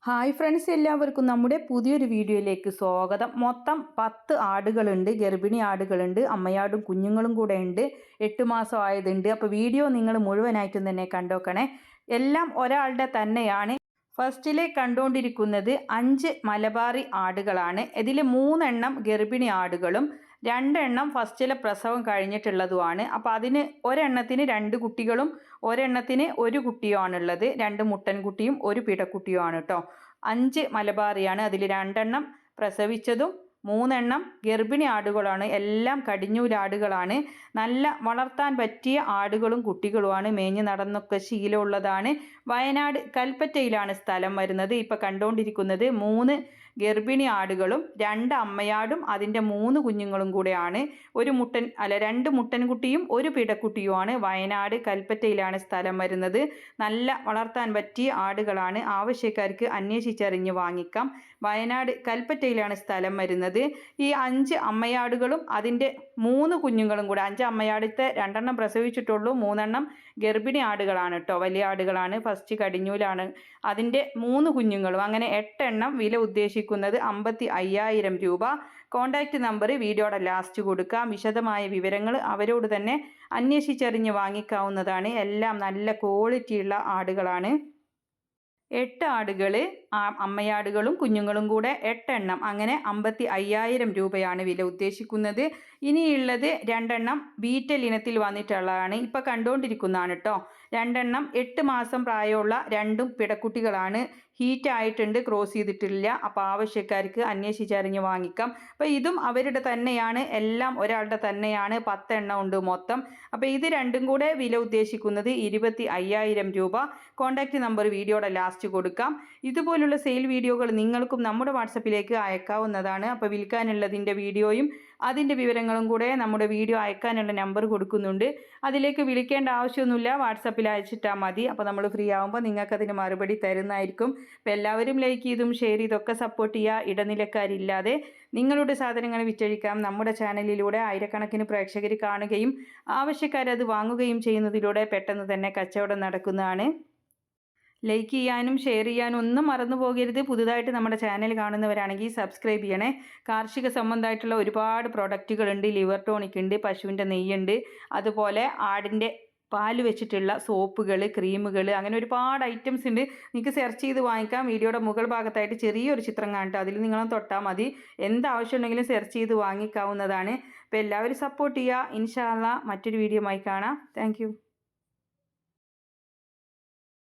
Hi friends, എല്ലാവർക്കും നമ്മുടെ പുതിയൊരു വീഡിയോയിലേക്ക് സ്വാഗതം. മൊത്തം 10 ആടുകളുണ്ട്. ഗർഭിണി ആടുകളുണ്ട്, അമ്മയാടും കുഞ്ഞുങ്ങളും കൂടെ ഉണ്ട്. 8 മാസം ആയതുണ്ട്. അപ്പോൾ വീഡിയോ നിങ്ങൾ മുഴുവനായിട്ടും തന്നെ കണ്ടോക്കണേ. എല്ലാം ഒരാളുടെ തന്നെയാണ്. ഫസ്റ്റിൽ കണ്ടുകൊണ്ടിരിക്കുന്നത് 5 മലബാറി ആടുകളാണ്. ഇതിൽ 3 എണ്ണം ഗർഭിണി ആടുകളും 2 എണ്ണം ഫസ്റ്റിലെ പ്രസവം കഴിഞ്ഞിട്ടുള്ളതുമാണ്. അപ്പോൾ അതിന് ഒരെണ്ണത്തിന് 2 കുട്ടികളും ഒരെണ്ണത്തിന് 1 കുട്ടിയുമാണുള്ളത്. 2 മുട്ടൻകുട്ടിയും 1 പിടക്കുട്ടിയുമാണ് കേട്ടോ. 5 മലബാറിയാണ്. അതിൽ 2 എണ്ണം പ്രസവിച്ചതും 3 എണ്ണം ഗർഭിണി ആടുകളാണ്. എല്ലാം കടിഞ്ഞൂലാടുകളാണ്. നല്ല വളർത്താൻ പറ്റിയ ആടുകളും കുട്ടികളുമാണ്. മേഞ്ഞ് നടന്നൊക്കെ ശീലമുള്ളതാണ്. വയനാട് കൽപ്പറ്റയിലാണ് സ്ഥലം വരുന്നത്. ഇപ്പോൾ കണ്ടുകൊണ്ടിരിക്കുന്നത് 3 ഗർഭിണി ആടുകളും 2 അമ്മയാടും അതിൻ്റെ 3 കുഞ്ഞുങ്ങളും കൂടെയാണ്. 2 മുട്ടൻകുട്ടിയും 1 പിടക്കുട്ടിയുമാണ്. വയനാട് കൽപ്പറ്റയിലാണ് സ്ഥലം വരുന്നത്. നല്ല വളർത്താൻ പറ്റിയ ആടുകളാണ്. ആവശ്യക്കാർക്ക് അന്വേഷിച്ചറിഞ്ഞ് വാങ്ങിക്കാം. വയനാട് കൽപ്പറ്റയിലാണ് സ്ഥലം വരുന്നത്. ഈ 5 അമ്മയാടുകളും അതിൻ്റെ 3 കുഞ്ഞുങ്ങളും കൂടെ, 5 അമ്മയാടത്തെ 2 എണ്ണം പ്രസവിച്ചിട്ടുള്ളൂ, 3 എണ്ണം ഗർഭിണി ആടുകളാണ് കേട്ടോ. വലിയ ആടുകളാണ്. ഫസ്റ്റ് കടിഞ്ഞൂലാണ്. അതിൻ്റെ 3 കുഞ്ഞുങ്ങളും, അങ്ങനെ 8 എണ്ണം. വില ഉദ്ദേശിക്കുന്നത് 55,000 രൂപ. കോൺടാക്റ്റ് നമ്പർ വീഡിയോയുടെ ലാസ്റ്റ് കൊടുക്കാം. വിശദമായ വിവരങ്ങൾ അവരോട് തന്നെ അന്വേഷിച്ചറിഞ്ഞ് വാങ്ങിക്കാവുന്നതാണ്. എല്ലാം നല്ല ക്വാളിറ്റിയുള്ള ആടുകളാണ്. 8 ആടുകൾ, അമ്മയാടുകളും കുഞ്ഞുങ്ങളും കൂടെ 8 എണ്ണം, അങ്ങനെ 55,000 രൂപയാണ് വില ഉദ്ദേശിക്കുന്നത്. ഇനിയുള്ളത് 2 എണ്ണം ബീറ്റൽ ഇനത്തിൽ വന്നിട്ടുള്ളതാണ്. ഇപ്പം കണ്ടുകൊണ്ടിരിക്കുന്നതാണ് കേട്ടോ. 2 എണ്ണം 8 മാസം പ്രായമുള്ള 2 പിടക്കുട്ടികളാണ്. ഹീറ്റ് ആയിട്ടുണ്ട്, ക്രോസ് ചെയ്തിട്ടില്ല. അപ്പോൾ ആവശ്യക്കാർക്ക് അന്വേഷിച്ചറിഞ്ഞ് വാങ്ങിക്കാം. അപ്പോൾ ഇതും അവരുടെ തന്നെയാണ്. എല്ലാം ഒരാളുടെ തന്നെയാണ്. 10 എണ്ണം ഉണ്ട് മൊത്തം. അപ്പോൾ ഇത് രണ്ടും കൂടെ വില ഉദ്ദേശിക്കുന്നത് 25,000 രൂപ. കോൺടാക്റ്റ് നമ്പർ വീഡിയോയുടെ ലാസ്റ്റ് കൊടുക്കാം. ഇതുപോലുള്ള സെയിൽ വീഡിയോകൾ നിങ്ങൾക്കും നമ്മുടെ വാട്സപ്പിലേക്ക് അയക്കാവുന്നതാണ്. അപ്പോൾ വിൽക്കാനുള്ളതിൻ്റെ വീഡിയോയും അതിൻ്റെ വിവരങ്ങളും കൂടെ നമ്മുടെ വീഡിയോ അയക്കാനുള്ള നമ്പർ കൊടുക്കുന്നുണ്ട്. അതിലേക്ക് വിളിക്കേണ്ട ആവശ്യമൊന്നുമില്ല, വാട്സപ്പിൽ അയച്ചിട്ടാൽ മതി. അപ്പോൾ നമ്മൾ ഫ്രീ ആകുമ്പോൾ നിങ്ങൾക്കതിന് മറുപടി തരുന്നതായിരിക്കും. അപ്പോൾ എല്ലാവരും ലൈക്ക് ചെയ്തും ഷെയർ ചെയ്തൊക്കെ സപ്പോർട്ട് ചെയ്യുക. ഇടനിലക്കാരില്ലാതെ നിങ്ങളുടെ സാധനങ്ങൾ വിറ്റഴിക്കാം. നമ്മുടെ ചാനലിലൂടെ ആയിരക്കണക്കിന് പ്രേക്ഷകർ കാണുകയും ആവശ്യക്കാരത് വാങ്ങുകയും ചെയ്യുന്നതിലൂടെ പെട്ടെന്ന് തന്നെ കച്ചവടം നടക്കുന്നതാണ്. ലൈക്ക് ചെയ്യാനും ഷെയർ ചെയ്യാനും ഒന്നും മറന്നു പോകരുത്. പുതുതായിട്ട് നമ്മുടെ ചാനൽ കാണുന്നവരാണെങ്കിൽ സബ്സ്ക്രൈബ് ചെയ്യണേ. കാർഷിക സംബന്ധമായിട്ടുള്ള ഒരുപാട് പ്രൊഡക്റ്റുകളുണ്ട്. ലിവർ ടോണിക് ഉണ്ട്, പശുവിൻ്റെ നെയ്യുണ്ട്, അതുപോലെ ആടിൻ്റെ പാല് വെച്ചിട്ടുള്ള സോപ്പുകൾ, ക്രീമുകൾ, അങ്ങനെ ഒരുപാട് ഐറ്റംസ് ഉണ്ട്. നിങ്ങൾക്ക് സെർച്ച് ചെയ്ത് വാങ്ങിക്കാം. വീഡിയോയുടെ മുകൾ ഭാഗത്തായിട്ട് ചെറിയൊരു ചിത്രം കാണട്ടെ, അതിൽ നിങ്ങളും തൊട്ടാൽ മതി. എന്താവശ്യമുണ്ടെങ്കിലും സെർച്ച് ചെയ്ത് വാങ്ങിക്കാവുന്നതാണ്. അപ്പോൾ എല്ലാവരും സപ്പോർട്ട് ചെയ്യുക. ഇൻഷാ അല്ലാഹ് മറ്റൊരു വീഡിയോയുമായി കാണാം. താങ്ക്